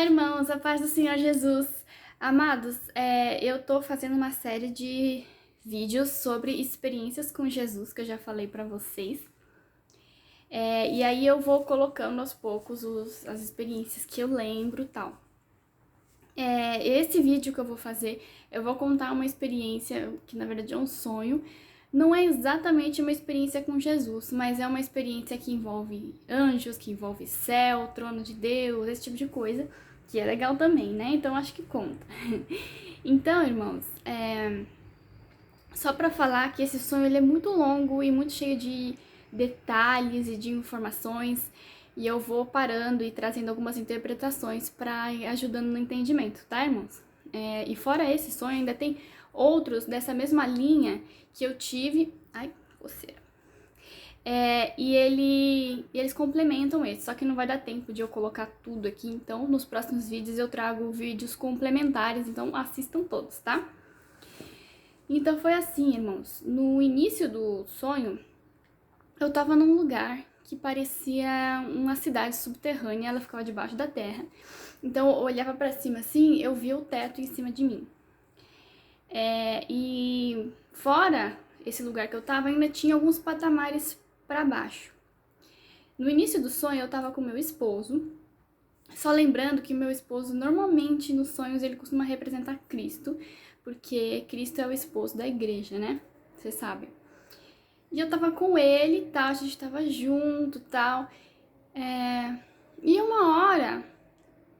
Olá, irmãos, a paz do Senhor Jesus. Amados, eu tô fazendo uma série de vídeos sobre experiências com Jesus, que eu já falei pra vocês. E aí eu vou colocando aos poucos as experiências que eu lembro e tal. Esse vídeo que eu vou fazer, eu vou contar uma experiência que na verdade é um sonho. Não é exatamente uma experiência com Jesus, mas é uma experiência que envolve anjos, que envolve céu, trono de Deus, esse tipo de coisa, que é legal também, né? Então acho que conta. Então, irmãos, só pra falar que esse sonho ele é muito longo e muito cheio de detalhes e de informações, e eu vou parando e trazendo algumas interpretações para ir ajudando no entendimento, tá, irmãos? E fora esse sonho, ainda tem outros dessa mesma linha que eu tive. Ai, coceira. E eles complementam esse, só que não vai dar tempo de eu colocar tudo aqui, então nos próximos vídeos eu trago vídeos complementares, então assistam todos, tá? Então foi assim, irmãos. No início do sonho, eu tava num lugar que parecia uma cidade subterrânea, ela ficava debaixo da terra. Então eu olhava pra cima assim, eu via o teto em cima de mim. E fora esse lugar que eu tava, ainda tinha alguns patamares pra baixo. No início do sonho eu tava com meu esposo, só lembrando que meu esposo normalmente nos sonhos ele costuma representar Cristo, porque Cristo é o esposo da igreja, né? Vocês sabem. E eu tava com ele e tal, a gente tava junto e tal. E uma hora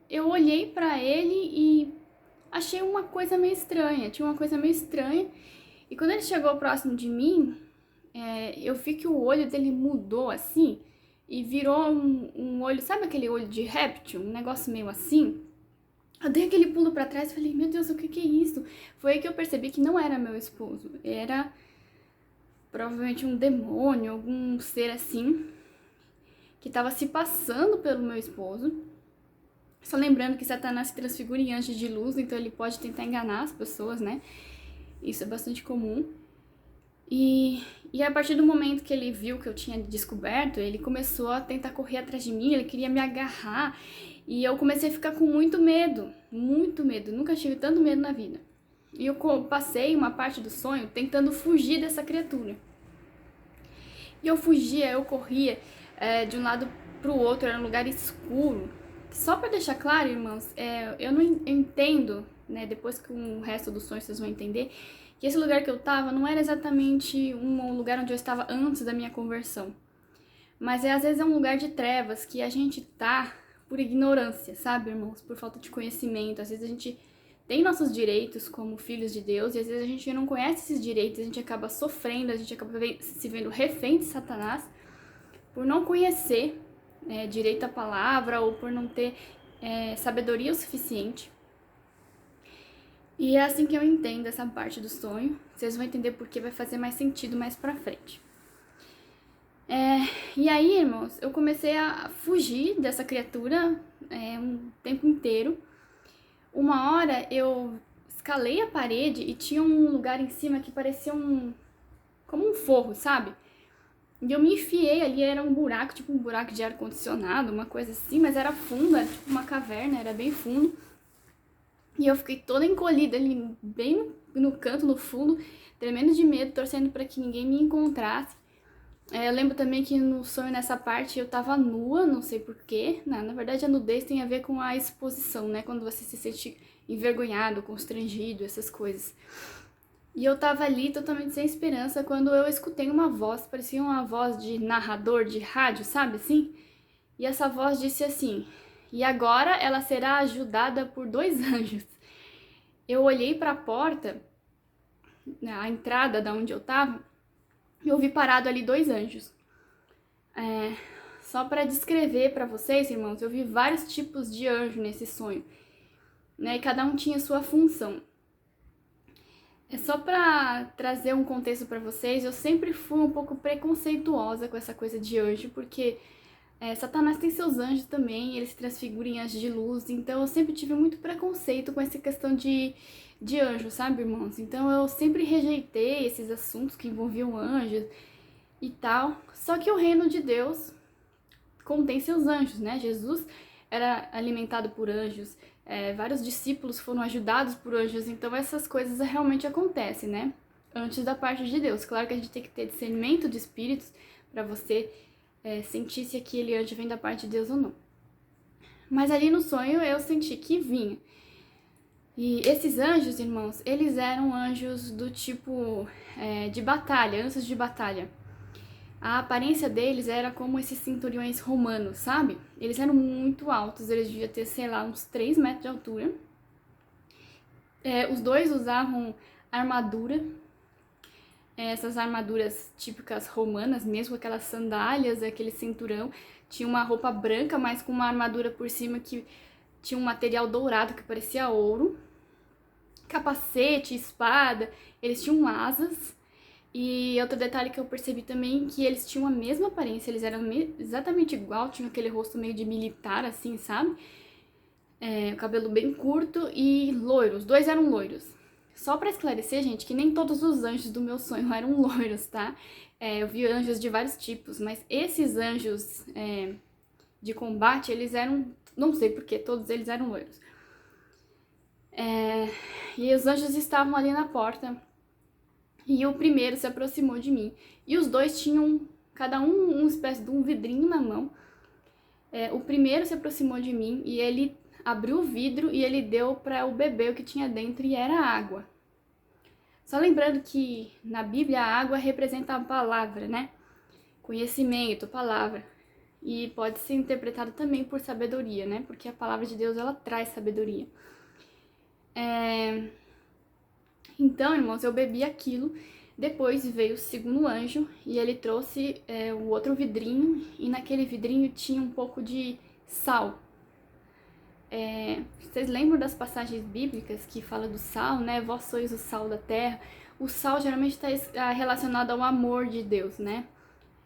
eu olhei pra ele e achei uma coisa meio estranha, tinha uma coisa meio estranha. E quando ele chegou próximo de mim, eu vi que o olho dele mudou assim e virou um olho, sabe aquele olho de réptil? Um negócio meio assim. Eu dei aquele pulo pra trás e falei, meu Deus, o que é isso? Foi aí que eu percebi que não era meu esposo, era provavelmente um demônio, algum ser assim, que estava se passando pelo meu esposo. Só lembrando que Satanás se transfigura em anjo de luz, então ele pode tentar enganar as pessoas, né? Isso é bastante comum. E a partir do momento que ele viu que eu tinha descoberto, ele começou a tentar correr atrás de mim, ele queria me agarrar. E eu comecei a ficar com muito medo, nunca tive tanto medo na vida. E eu passei uma parte do sonho tentando fugir dessa criatura. E eu fugia, eu corria de um lado pro outro, era um lugar escuro. Só pra deixar claro, irmãos, eu não entendo, né, depois que o resto do sonho vocês vão entender, que esse lugar que eu tava não era exatamente um lugar onde eu estava antes da minha conversão. Mas às vezes é um lugar de trevas que a gente tá por ignorância, sabe, irmãos? Por falta de conhecimento. Às vezes a gente tem nossos direitos como filhos de Deus e às vezes a gente não conhece esses direitos, a gente acaba sofrendo, a gente acaba se vendo refém de Satanás por não conhecer direito à palavra ou por não ter sabedoria o suficiente. E é assim que eu entendo essa parte do sonho. Vocês vão entender porque vai fazer mais sentido mais pra frente. E aí, irmãos, eu comecei a fugir dessa criatura um tempo inteiro. Uma hora eu escalei a parede e tinha um lugar em cima que parecia como um forro, sabe? E eu me enfiei ali, era um buraco, tipo um buraco de ar-condicionado, uma coisa assim, mas era fundo, era tipo uma caverna, era bem fundo. E eu fiquei toda encolhida ali, bem no canto, no fundo, tremendo de medo, torcendo para que ninguém me encontrasse. Eu lembro também que no sonho, nessa parte, eu tava nua, não sei porquê. Na verdade, a nudez tem a ver com a exposição, né? Quando você se sente envergonhado, constrangido, essas coisas. E eu tava ali totalmente sem esperança quando eu escutei uma voz, parecia uma voz de narrador de rádio, sabe assim? E essa voz disse assim: "E agora ela será ajudada por 2 anjos." Eu olhei para a porta, a entrada da onde eu tava, e eu vi parado ali 2 anjos. Só para descrever para vocês, irmãos, eu vi vários tipos de anjo nesse sonho, né? E cada um tinha sua função. Só para trazer um contexto para vocês, eu sempre fui um pouco preconceituosa com essa coisa de anjo, porque Satanás tem seus anjos também, eles se transfiguram em anjos de luz, então eu sempre tive muito preconceito com essa questão de anjo, sabe, irmãos? Então eu sempre rejeitei esses assuntos que envolviam anjos e tal. Só que o reino de Deus contém seus anjos, né? Jesus era alimentado por anjos, vários discípulos foram ajudados por anjos, então essas coisas realmente acontecem, né? Antes da parte de Deus. Claro que a gente tem que ter discernimento de espíritos para você sentir se aquele anjo vem da parte de Deus ou não. Mas ali no sonho eu senti que vinha. E esses anjos, irmãos, eles eram anjos do tipo de batalha, anjos de batalha. A aparência deles era como esses centuriões romanos, sabe? Eles eram muito altos, eles deviam ter, sei lá, uns 3 metros de altura. Os dois usavam armadura, essas armaduras típicas romanas, mesmo aquelas sandálias, aquele cinturão. Tinha uma roupa branca, mas com uma armadura por cima que tinha um material dourado que parecia ouro. Capacete, espada, eles tinham asas. E outro detalhe que eu percebi também, que eles tinham a mesma aparência, eles eram exatamente igual, tinham aquele rosto meio de militar, assim, sabe? O cabelo bem curto e loiros, os dois eram loiros. Só pra esclarecer, gente, que nem todos os anjos do meu sonho eram loiros, tá? Eu vi anjos de vários tipos, mas esses anjos de combate, eles eram, não sei porquê, todos eles eram loiros. E os anjos estavam ali na porta. E o primeiro se aproximou de mim. E os dois tinham, cada um, uma espécie de um vidrinho na mão. O primeiro se aproximou de mim e ele abriu o vidro e ele deu para o bebê o que tinha dentro e era água. Só lembrando que na Bíblia a água representa a palavra, né? Conhecimento, palavra. E pode ser interpretado também por sabedoria, né? Porque a palavra de Deus, ela traz sabedoria. Então, irmãos, eu bebi aquilo. Depois veio o segundo anjo e ele trouxe o outro vidrinho. E naquele vidrinho tinha um pouco de sal. Vocês lembram das passagens bíblicas que falam do sal, né? Vós sois o sal da terra. O sal geralmente está relacionado ao amor de Deus, né?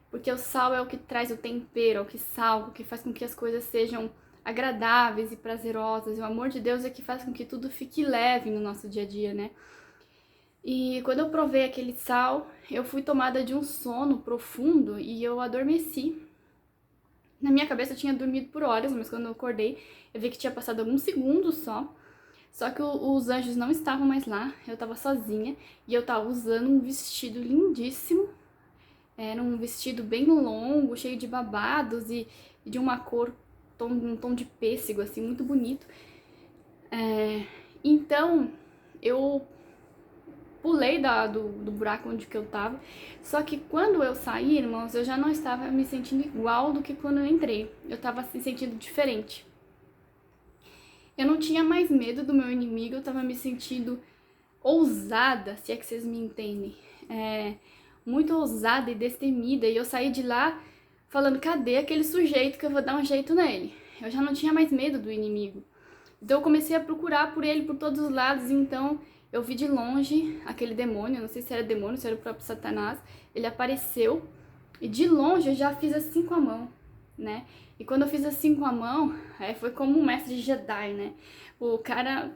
Porque o sal é o que traz o tempero, é o que salga, o que faz com que as coisas sejam agradáveis e prazerosas. E o amor de Deus é que faz com que tudo fique leve no nosso dia a dia, né? E quando eu provei aquele sal, eu fui tomada de um sono profundo e eu adormeci. Na minha cabeça eu tinha dormido por horas, mas quando eu acordei, eu vi que tinha passado alguns segundos só. Só que os anjos não estavam mais lá, eu tava sozinha e eu tava usando um vestido lindíssimo. Era um vestido bem longo, cheio de babados e de uma cor, um tom de pêssego, assim, muito bonito. Então, eu pulei do buraco onde que eu tava. Só que quando eu saí, irmãos, eu já não estava me sentindo igual do que quando eu entrei. Eu tava se sentindo diferente. Eu não tinha mais medo do meu inimigo, eu tava me sentindo ousada, se é que vocês me entendem. Muito ousada e destemida. E eu saí de lá falando, cadê aquele sujeito que eu vou dar um jeito nele? Eu já não tinha mais medo do inimigo. Então eu comecei a procurar por ele por todos os lados, então eu vi de longe aquele demônio, não sei se era demônio, se era o próprio Satanás, ele apareceu e de longe eu já fiz assim com a mão, né? E quando eu fiz assim com a mão, foi como um mestre de Jedi, né? O cara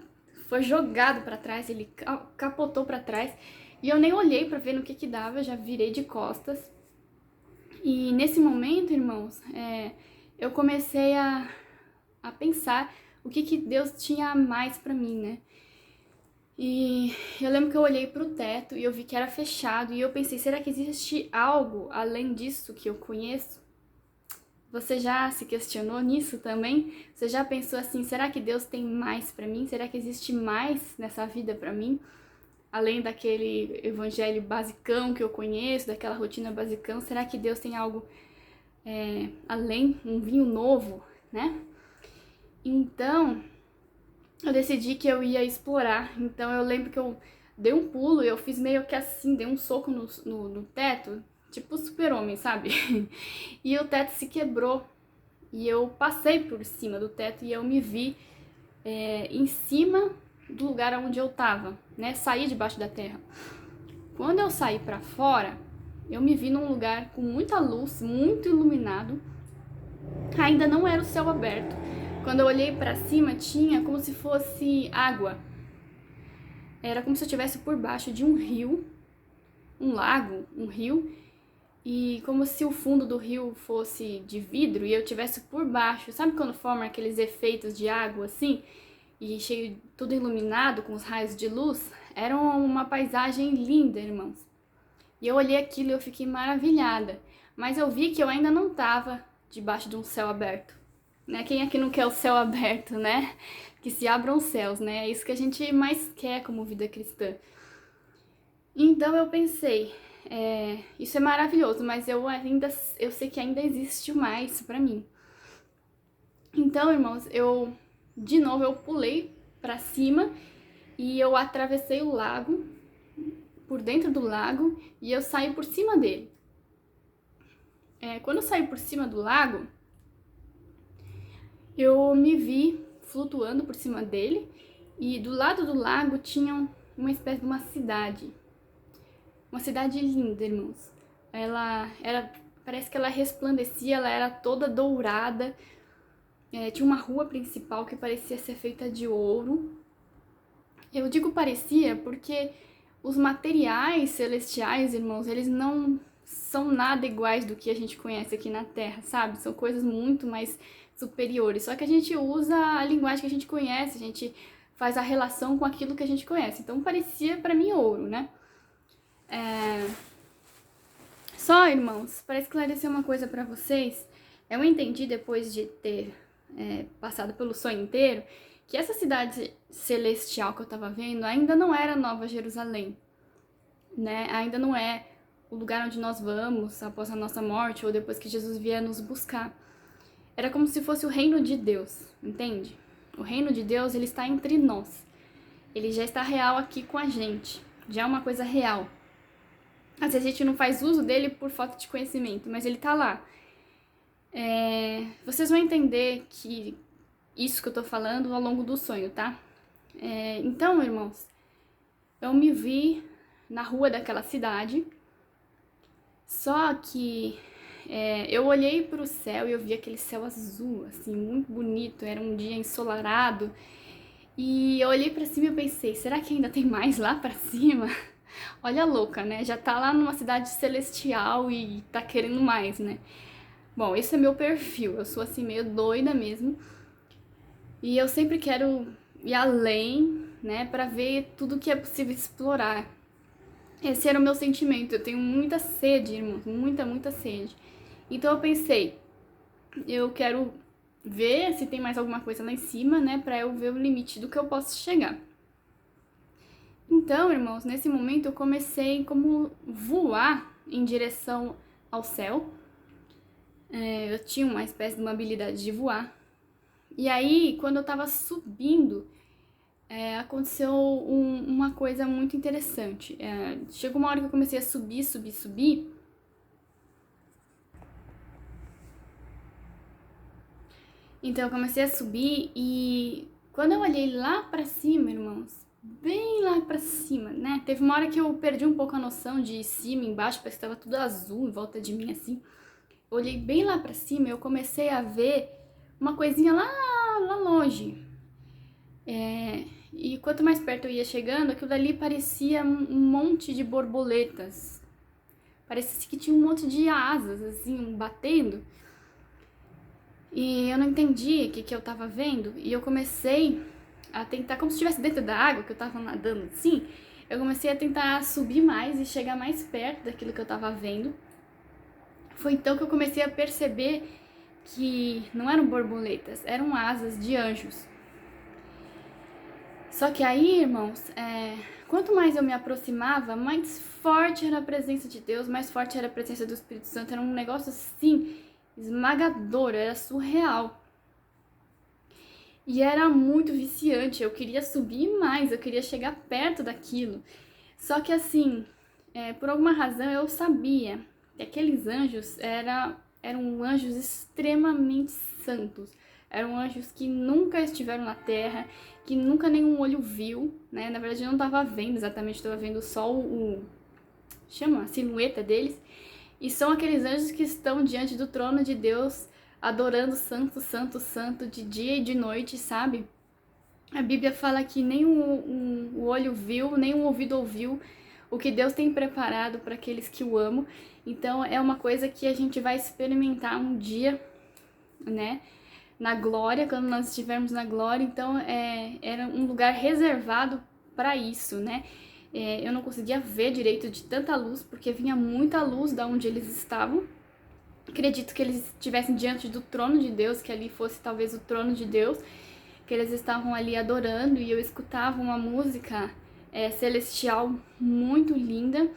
foi jogado pra trás, ele capotou pra trás e eu nem olhei pra ver no que dava, eu já virei de costas. E nesse momento, irmãos, eu comecei a pensar o que Deus tinha a mais pra mim, né? E eu lembro que eu olhei pro teto e eu vi que era fechado e eu pensei, será que existe algo além disso que eu conheço? Você já se questionou nisso também? Você já pensou assim, será que Deus tem mais pra mim? Será que existe mais nessa vida pra mim? Além daquele evangelho basicão que eu conheço, daquela rotina basicão, será que Deus tem algo além, um vinho novo, né? Então, eu decidi que eu ia explorar. Então, eu lembro que eu dei um pulo e eu fiz meio que assim, dei um soco no teto, tipo super-homem, sabe? E o teto se quebrou. E eu passei por cima do teto e eu me vi em cima do lugar onde eu tava, né? Saí debaixo da terra. Quando eu saí pra fora, eu me vi num lugar com muita luz, muito iluminado. Ainda não era o céu aberto. Quando eu olhei pra cima, tinha como se fosse água. Era como se eu estivesse por baixo de um rio, um lago, um rio. e como se o fundo do rio fosse de vidro e eu tivesse por baixo. Sabe quando forma aqueles efeitos de água assim? E cheio, tudo iluminado com os raios de luz? Era uma paisagem linda, irmãos. E eu olhei aquilo e eu fiquei maravilhada. Mas eu vi que eu ainda não estava debaixo de um céu aberto. Né? Quem aqui não quer o céu aberto, né? Que se abram os céus, né? É isso que a gente mais quer como vida cristã. Então eu pensei, isso é maravilhoso, mas eu sei que ainda existe mais pra mim. Então, irmãos, de novo eu pulei pra cima e eu atravessei o lago, por dentro do lago, e eu saí por cima dele. Quando eu saí por cima do lago, eu me vi flutuando por cima dele e do lado do lago tinha uma espécie de uma cidade. Uma cidade linda, irmãos. Parece que ela resplandecia, ela era toda dourada. Tinha uma rua principal que parecia ser feita de ouro. Eu digo parecia porque os materiais celestiais, irmãos, eles não são nada iguais do que a gente conhece aqui na Terra, sabe? São coisas muito mais superiores. Só que a gente usa a linguagem que a gente conhece, a gente faz a relação com aquilo que a gente conhece. Então parecia pra mim ouro, né? Só, irmãos, para esclarecer uma coisa pra vocês, eu entendi depois de ter passado pelo sonho inteiro que essa cidade celestial que eu tava vendo ainda não era Nova Jerusalém, né? Ainda não é o lugar onde nós vamos após a nossa morte ou depois que Jesus vier nos buscar. Era como se fosse o reino de Deus, entende? O reino de Deus, ele está entre nós. Ele já está real aqui com a gente. Já é uma coisa real. Às vezes a gente não faz uso dele por falta de conhecimento, mas ele tá lá. Vocês vão entender que isso que eu tô falando ao longo do sonho, tá? Então, irmãos, eu me vi na rua daquela cidade, só que eu olhei pro céu e eu vi aquele céu azul, assim, muito bonito, era um dia ensolarado, e eu olhei pra cima e eu pensei, será que ainda tem mais lá pra cima? Olha a louca, né? Já tá lá numa cidade celestial e tá querendo mais, né? Bom, esse é meu perfil, eu sou assim meio doida mesmo. E eu sempre quero ir além, né, pra ver tudo que é possível explorar. Esse era o meu sentimento, eu tenho muita sede, irmãos, muita sede. Então eu pensei, eu quero ver se tem mais alguma coisa lá em cima, né, pra eu ver o limite do que eu posso chegar. Então, irmãos, nesse momento eu comecei como voar em direção ao céu. Eu tinha uma espécie de uma habilidade de voar. E aí, quando eu tava subindo, aconteceu uma coisa muito interessante. Chegou uma hora que eu comecei a subir. Então eu comecei a subir e quando eu olhei lá pra cima, irmãos, bem lá pra cima, né? Teve uma hora que eu perdi um pouco a noção de cima, embaixo, parece que tava tudo azul em volta de mim, assim. Eu olhei bem lá pra cima e eu comecei a ver uma coisinha lá longe. E quanto mais perto eu ia chegando, aquilo dali parecia um monte de borboletas. Parecia que tinha um monte de asas, assim, batendo. E eu não entendi o que eu tava vendo. E eu comecei a tentar, como se estivesse dentro da água, que eu tava nadando assim. Eu comecei a tentar subir mais e chegar mais perto daquilo que eu tava vendo. Foi então que eu comecei a perceber que não eram borboletas, eram asas de anjos. Só que aí, irmãos, quanto mais eu me aproximava, mais forte era a presença de Deus, mais forte era a presença do Espírito Santo. Era um negócio assim, esmagador, era surreal. E era muito viciante, eu queria subir mais, eu queria chegar perto daquilo. Só que assim, por alguma razão eu sabia que aqueles anjos eram anjos extremamente santos. Eram anjos que nunca estiveram na terra, que nunca nenhum olho viu, né? Na verdade eu não estava vendo exatamente, estava vendo só a silhueta deles. E são aqueles anjos que estão diante do trono de Deus, adorando santo, santo, santo, de dia e de noite, sabe? A Bíblia fala que nem o olho viu, nem o ouvido ouviu o que Deus tem preparado para aqueles que o amam. Então é uma coisa que a gente vai experimentar um dia, né? Na glória, quando nós estivermos na glória. Então era um lugar reservado para isso, né? Eu não conseguia ver direito de tanta luz, porque vinha muita luz da onde eles estavam. Acredito que eles estivessem diante do trono de Deus, que ali fosse talvez o trono de Deus, que eles estavam ali adorando, e eu escutava uma música celestial muito linda.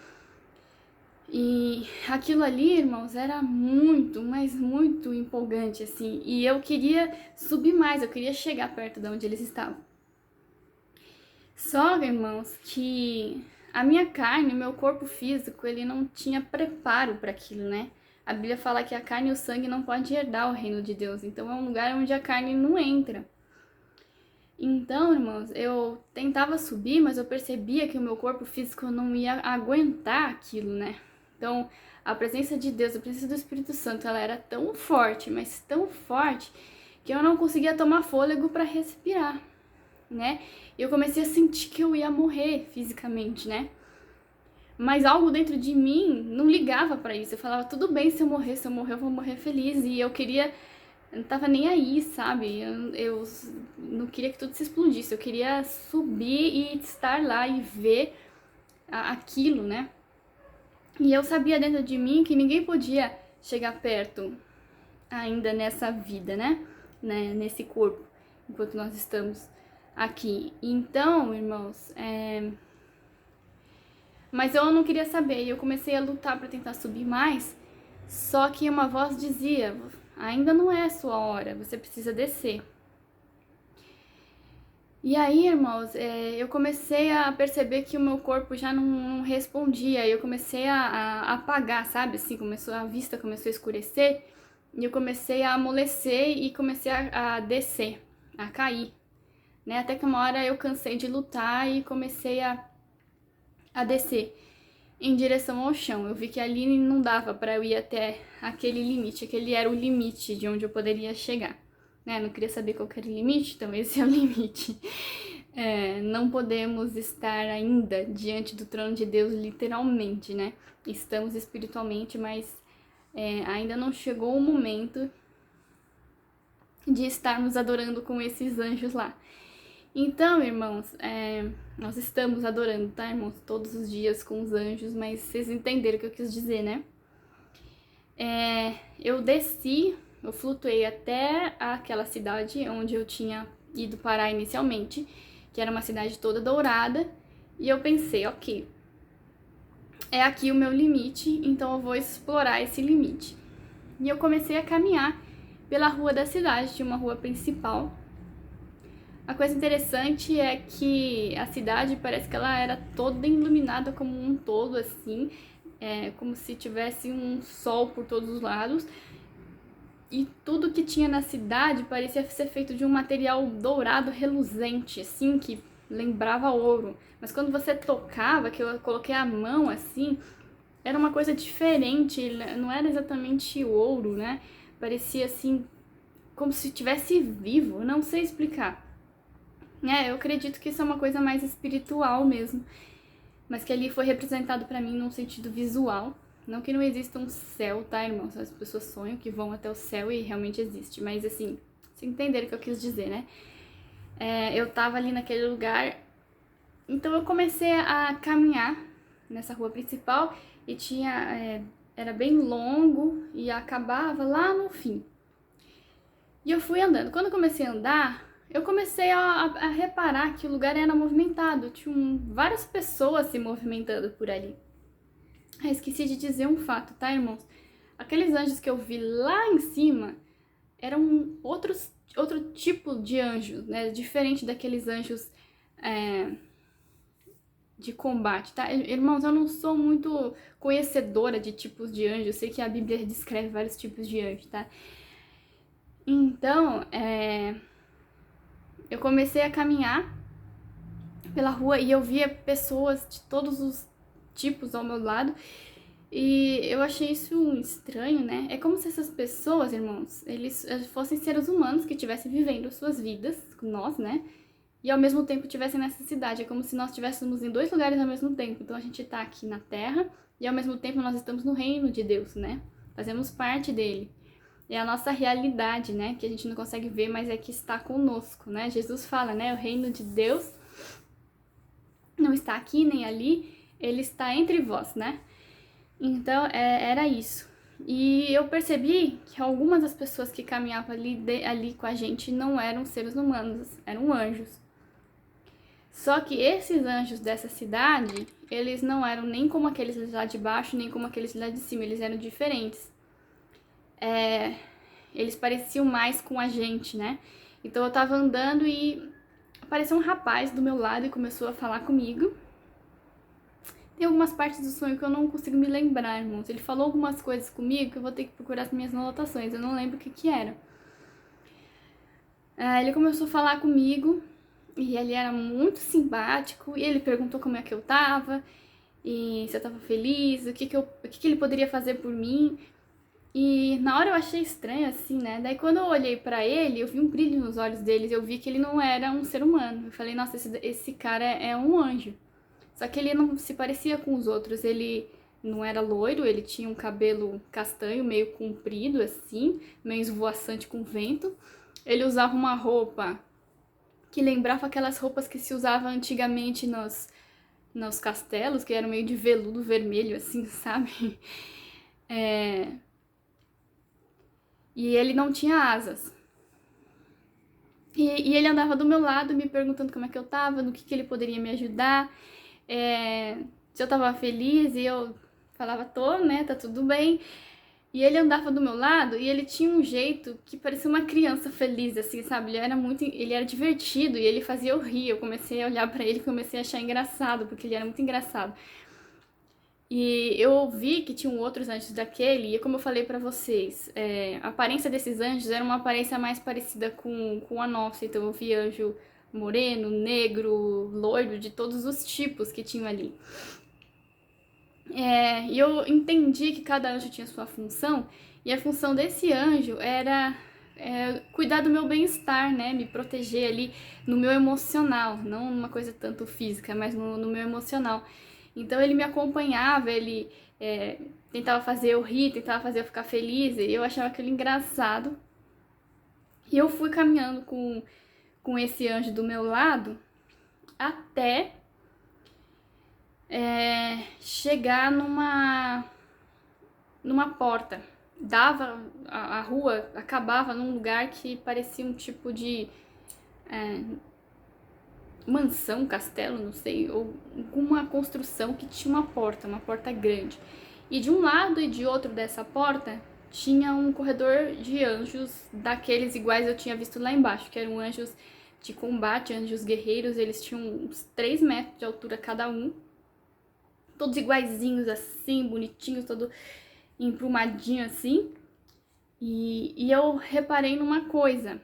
E aquilo ali, irmãos, era muito, mas muito empolgante, assim. E eu queria subir mais, eu queria chegar perto de onde eles estavam. Só, irmãos, que a minha carne, o meu corpo físico, ele não tinha preparo para aquilo, né? A Bíblia fala que a carne e o sangue não podem herdar o reino de Deus. Então é um lugar onde a carne não entra. Então, irmãos, eu tentava subir, mas eu percebia que o meu corpo físico não ia aguentar aquilo, né? Então, a presença de Deus, a presença do Espírito Santo, ela era tão forte, mas tão forte, que eu não conseguia tomar fôlego para respirar, né? E eu comecei a sentir que eu ia morrer fisicamente, né? Mas algo dentro de mim não ligava para isso. Eu falava, tudo bem se eu morrer, eu vou morrer feliz. E eu não tava nem aí, sabe? Eu não queria que tudo se explodisse. Eu queria subir e estar lá e ver aquilo, né? E eu sabia dentro de mim que ninguém podia chegar perto ainda nessa vida, né? Nesse corpo, enquanto nós estamos aqui. Então, irmãos, mas eu não queria saber, e eu comecei a lutar para tentar subir mais, só que uma voz dizia, ainda não é a sua hora, você precisa descer. E aí, irmãos, eu comecei a perceber que o meu corpo já não respondia, eu comecei a apagar, sabe, assim, a vista começou a escurecer, e eu comecei a amolecer e comecei a descer, a cair, né, até que uma hora eu cansei de lutar e comecei a descer em direção ao chão. Eu vi que ali não dava para eu ir até aquele limite, aquele era o limite de onde eu poderia chegar, né? Não queria saber qual que era o limite, então esse é o limite. Não podemos estar ainda diante do trono de Deus literalmente, né? Estamos espiritualmente, mas ainda não chegou o momento de estarmos adorando com esses anjos lá. Então, irmãos, nós estamos adorando, tá, irmãos? Todos os dias com os anjos, mas vocês entenderam o que eu quis dizer, né? Eu desci, eu flutuei até aquela cidade onde eu tinha ido parar inicialmente, que era uma cidade toda dourada, e eu pensei, ok, é aqui o meu limite, então eu vou explorar esse limite. E eu comecei a caminhar pela rua da cidade, tinha uma rua principal. A coisa interessante é que a cidade parece que ela era toda iluminada como um todo, assim, como se tivesse um sol por todos os lados. E tudo que tinha na cidade parecia ser feito de um material dourado reluzente, assim, que lembrava ouro. Mas quando você tocava, que eu coloquei a mão assim, era uma coisa diferente, não era exatamente ouro, né? Parecia assim, como se estivesse vivo, não sei explicar. Eu acredito que isso é uma coisa mais espiritual mesmo, mas que ali foi representado pra mim num sentido visual. Não que não exista um céu, tá, irmãos? As pessoas sonham que vão até o céu e realmente existe, mas assim, vocês entenderam o que eu quis dizer, né? Eu tava ali naquele lugar, então eu comecei a caminhar nessa rua principal e era bem longo e acabava lá no fim. E eu fui andando. Quando eu comecei a andar, eu comecei a reparar que o lugar era movimentado, tinham várias pessoas se movimentando por ali. Esqueci de dizer um fato, tá, irmãos? Aqueles anjos que eu vi lá em cima eram outro tipo de anjos, né? Diferente daqueles anjos de combate, tá? Irmãos, eu não sou muito conhecedora de tipos de anjos, eu sei que a Bíblia descreve vários tipos de anjos, tá? Então, eu comecei a caminhar pela rua e eu via pessoas de todos os tipos ao meu lado e eu achei isso estranho, né? É como se essas pessoas, irmãos, eles fossem seres humanos que estivessem vivendo suas vidas com nós, né? e ao mesmo tempo estivessem nessa cidade. É como se nós estivéssemos em dois lugares ao mesmo tempo. Então a gente está aqui na Terra e ao mesmo tempo nós estamos no reino de Deus, né? Fazemos parte dele. É a nossa realidade, né? Que a gente não consegue ver, mas é que está conosco, né? Jesus fala, né? O reino de Deus não está aqui nem ali, ele está entre vós, né? Então, era isso. E eu percebi que algumas das pessoas que caminhavam ali com a gente não eram seres humanos, eram anjos. Só que esses anjos dessa cidade, eles não eram nem como aqueles lá de baixo, nem como aqueles lá de cima, eles eram diferentes. Eles pareciam mais com a gente, né? Então eu tava andando e apareceu um rapaz do meu lado e começou a falar comigo. Tem algumas partes do sonho que eu não consigo me lembrar, irmãos. Ele falou algumas coisas comigo que eu vou ter que procurar as minhas anotações. Eu não lembro o que era. Ele começou a falar comigo e ele era muito simpático. E ele perguntou como é que eu tava e se eu tava feliz, o que ele poderia fazer por mim. E na hora eu achei estranho, assim, né? Daí quando eu olhei pra ele, eu vi um brilho nos olhos dele. Eu vi que ele não era um ser humano. Eu falei, nossa, esse cara é um anjo. Só que ele não se parecia com os outros, ele não era loiro, ele tinha um cabelo castanho, meio comprido assim, meio esvoaçante com vento. Ele usava uma roupa que lembrava aquelas roupas que se usava antigamente nos castelos, que eram meio de veludo vermelho assim, sabe? E ele não tinha asas. E ele andava do meu lado me perguntando como é que eu tava, no que ele poderia me ajudar. Se eu tava feliz, e eu falava, tô, né, tá tudo bem. E ele andava do meu lado e ele tinha um jeito que parecia uma criança feliz, assim, sabe? Ele era divertido e ele fazia eu rir. Eu comecei a olhar pra ele e comecei a achar engraçado, porque ele era muito engraçado. E eu ouvi que tinham outros anjos daquele, e como eu falei pra vocês, a aparência desses anjos era uma aparência mais parecida com a nossa. Então eu vi anjo moreno, negro, loiro, de todos os tipos que tinham ali. E eu entendi que cada anjo tinha sua função, e a função desse anjo era cuidar do meu bem-estar, né? Me proteger ali no meu emocional, não numa coisa tanto física, mas no meu emocional. Então ele me acompanhava, ele tentava fazer eu rir, tentava fazer eu ficar feliz, e eu achava aquilo engraçado. E eu fui caminhando com esse anjo do meu lado até chegar numa porta. A rua acabava num lugar que parecia um tipo de mansão, castelo, não sei, ou alguma construção que tinha uma porta grande. E de um lado e de outro dessa porta tinha um corredor de anjos daqueles iguais eu tinha visto lá embaixo, que eram anjos de combate, anjos guerreiros. Eles tinham uns 3 metros de altura cada um, todos iguaizinhos assim, bonitinhos, todo emprumadinho assim. E eu reparei numa coisa: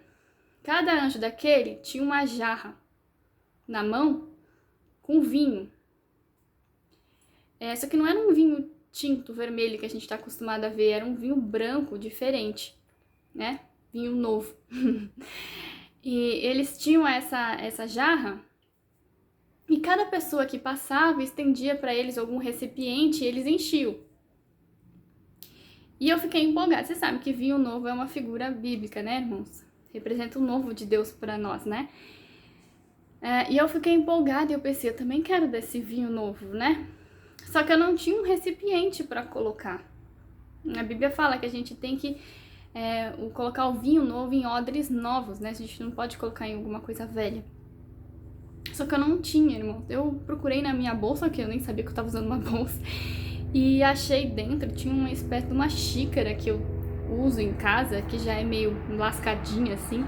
cada anjo daquele tinha uma jarra na mão com vinho. Só que não era um vinho tinto, vermelho, que a gente está acostumado a ver, era um vinho branco, diferente, né? Vinho novo. E eles tinham essa jarra, e cada pessoa que passava estendia para eles algum recipiente e eles enchiam. E eu fiquei empolgada. Você sabe que vinho novo é uma figura bíblica, né, irmãos? Representa o novo de Deus para nós, né? E eu fiquei empolgada e eu pensei, eu também quero desse vinho novo, né? Só que eu não tinha um recipiente para colocar. A Bíblia fala que a gente tem que colocar o vinho novo em odres novos, né? A gente não pode colocar em alguma coisa velha. Só que eu não tinha, irmão. Eu procurei na minha bolsa, que eu nem sabia que eu tava usando uma bolsa, e achei dentro, tinha uma espécie de uma xícara que eu uso em casa, que já é meio lascadinha assim.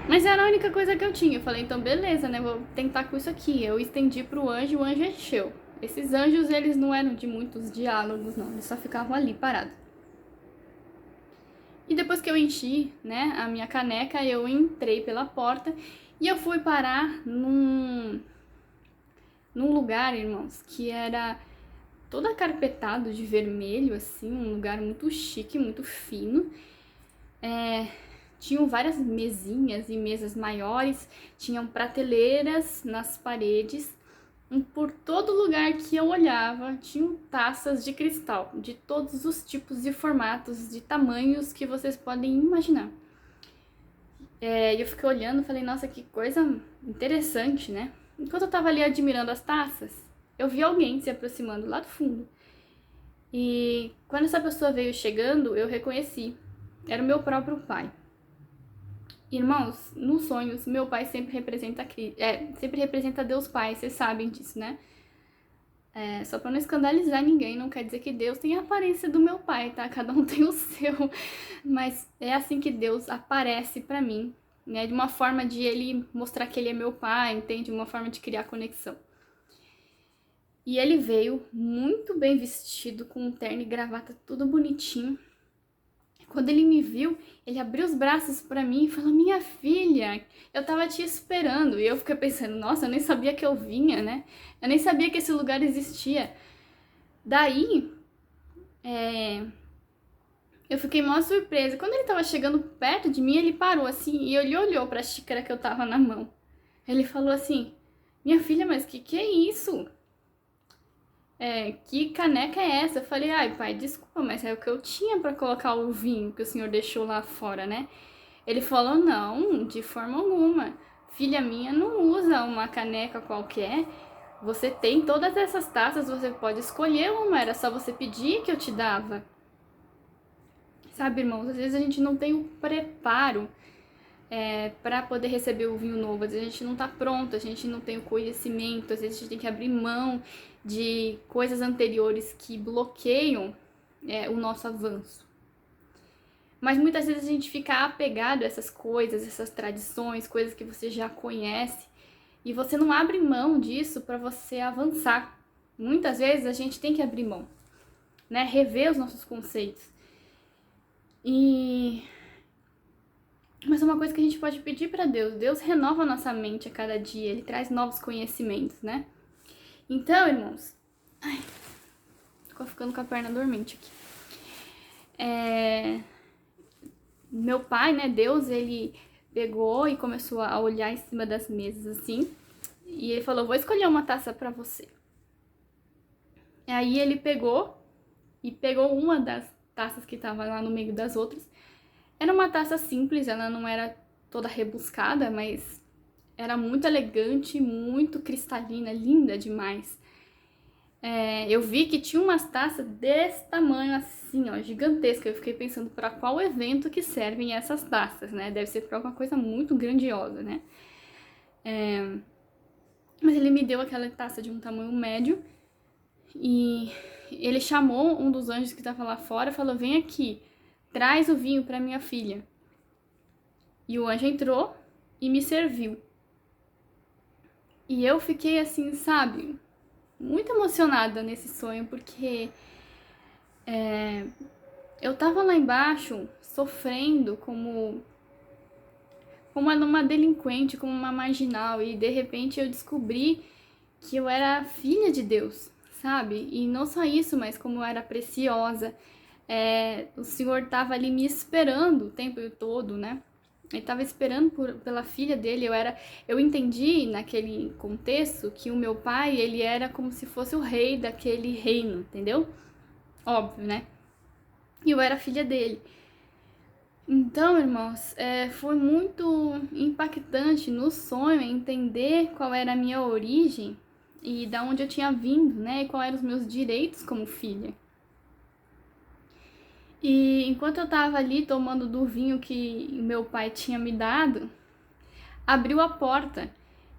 Mas era a única coisa que eu tinha. Eu falei, então beleza, né? Vou tentar com isso aqui. Eu estendi pro anjo e o anjo encheu. Esses anjos, eles não eram de muitos diálogos, não. Eles só ficavam ali, parados. E depois que eu enchi, né, a minha caneca, eu entrei pela porta e eu fui parar num lugar, irmãos, que era todo acarpetado de vermelho, assim, um lugar muito chique, muito fino. tinham várias mesinhas e mesas maiores, tinham prateleiras nas paredes, e por todo lugar que eu olhava, tinham taças de cristal, de todos os tipos e formatos, de tamanhos que vocês podem imaginar. E eu fiquei olhando e falei, nossa, que coisa interessante, né? Enquanto eu tava ali admirando as taças, eu vi alguém se aproximando lá do fundo. E quando essa pessoa veio chegando, eu reconheci. Era o meu próprio pai. Irmãos, nos sonhos, meu pai sempre representa Deus Pai, vocês sabem disso, né? Só pra não escandalizar ninguém, não quer dizer que Deus tem a aparência do meu pai, tá? Cada um tem o seu. Mas é assim que Deus aparece pra mim, né? De uma forma de ele mostrar que ele é meu pai, entende? Uma forma de criar conexão. E ele veio muito bem vestido, com um terno e gravata tudo bonitinho. Quando ele me viu, ele abriu os braços pra mim e falou, minha filha, eu tava te esperando. E eu fiquei pensando, nossa, eu nem sabia que eu vinha, né? Eu nem sabia que esse lugar existia. Daí, eu fiquei mó surpresa. Quando ele tava chegando perto de mim, ele parou assim e ele olhou pra xícara que eu tava na mão. Ele falou assim, minha filha, mas que é isso? Que caneca é essa? Eu falei, ai pai, desculpa, mas é o que eu tinha pra colocar o vinho que o senhor deixou lá fora, né? Ele falou, não, de forma alguma. Filha minha não usa uma caneca qualquer. Você tem todas essas taças, você pode escolher uma, era só você pedir que eu te dava. Sabe, irmãos, às vezes a gente não tem o preparo para poder receber o vinho novo, às vezes a gente não tá pronto, a gente não tem o conhecimento, às vezes a gente tem que abrir mão de coisas anteriores que bloqueiam o nosso avanço. Mas muitas vezes a gente fica apegado a essas coisas, essas tradições, coisas que você já conhece, e você não abre mão disso para você avançar. Muitas vezes a gente tem que abrir mão, né? Rever os nossos conceitos. Mas é uma coisa que a gente pode pedir para Deus. Deus renova a nossa mente a cada dia, Ele traz novos conhecimentos, né? Então, irmãos... Ai, tô ficando com a perna dormente aqui. Meu pai, né, Deus, ele pegou e começou a olhar em cima das mesas, assim. E ele falou, vou escolher uma taça para você. E aí ele pegou uma das taças que tava lá no meio das outras. Era uma taça simples, ela não era toda rebuscada, mas era muito elegante, muito cristalina, linda demais. Eu vi que tinha umas taças desse tamanho assim, ó, gigantesca. Eu fiquei pensando para qual evento que servem essas taças, né? Deve ser para alguma coisa muito grandiosa, né? Mas ele me deu aquela taça de um tamanho médio e ele chamou um dos anjos que estava lá fora e falou, vem aqui, traz o vinho para minha filha. E o anjo entrou e me serviu. E eu fiquei assim, sabe, muito emocionada nesse sonho, porque eu tava lá embaixo sofrendo como uma delinquente, como uma marginal, e de repente eu descobri que eu era filha de Deus, sabe? E não só isso, mas como eu era preciosa. O Senhor tava ali me esperando o tempo todo, né? Ele tava esperando pela filha dele. Eu entendi naquele contexto que o meu pai, ele era como se fosse o rei daquele reino, entendeu? Óbvio, né? E eu era filha dele. Então, irmãos, foi muito impactante no sonho entender qual era a minha origem e da onde eu tinha vindo, né? E quais eram os meus direitos como filha. E enquanto eu tava ali tomando do vinho que meu pai tinha me dado, abriu a porta.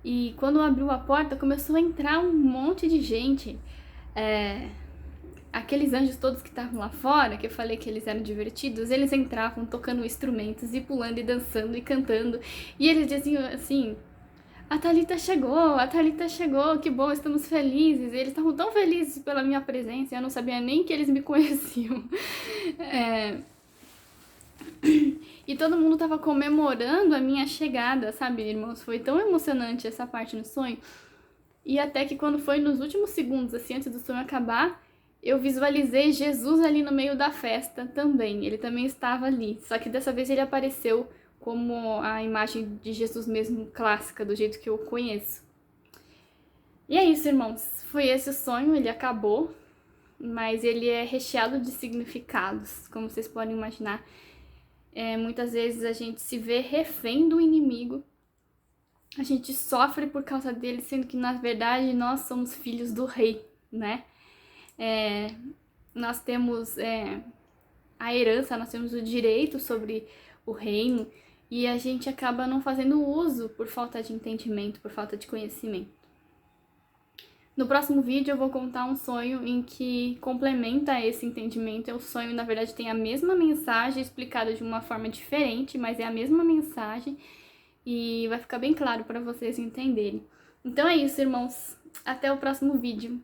E quando abriu a porta, começou a entrar um monte de gente. Aqueles anjos todos que estavam lá fora, que eu falei que eles eram divertidos, eles entravam tocando instrumentos e pulando e dançando e cantando. E eles diziam assim, a Thalita chegou, que bom, estamos felizes. E eles estavam tão felizes pela minha presença, eu não sabia nem que eles me conheciam. E todo mundo tava comemorando a minha chegada, sabe, irmãos? Foi tão emocionante essa parte no sonho. E até que quando foi nos últimos segundos, assim, antes do sonho acabar, eu visualizei Jesus ali no meio da festa também. Ele também estava ali, só que dessa vez ele apareceu como a imagem de Jesus mesmo clássica, do jeito que eu conheço. E é isso, irmãos. Foi esse o sonho, ele acabou, mas ele é recheado de significados, como vocês podem imaginar. Muitas vezes a gente se vê refém do inimigo, a gente sofre por causa dele, sendo que na verdade nós somos filhos do rei, né? Nós temos a herança, nós temos o direito sobre o reino e a gente acaba não fazendo uso por falta de entendimento, por falta de conhecimento. No próximo vídeo eu vou contar um sonho em que complementa esse entendimento. O sonho, na verdade, tem a mesma mensagem explicada de uma forma diferente, mas é a mesma mensagem e vai ficar bem claro para vocês entenderem. Então é isso, irmãos. Até o próximo vídeo.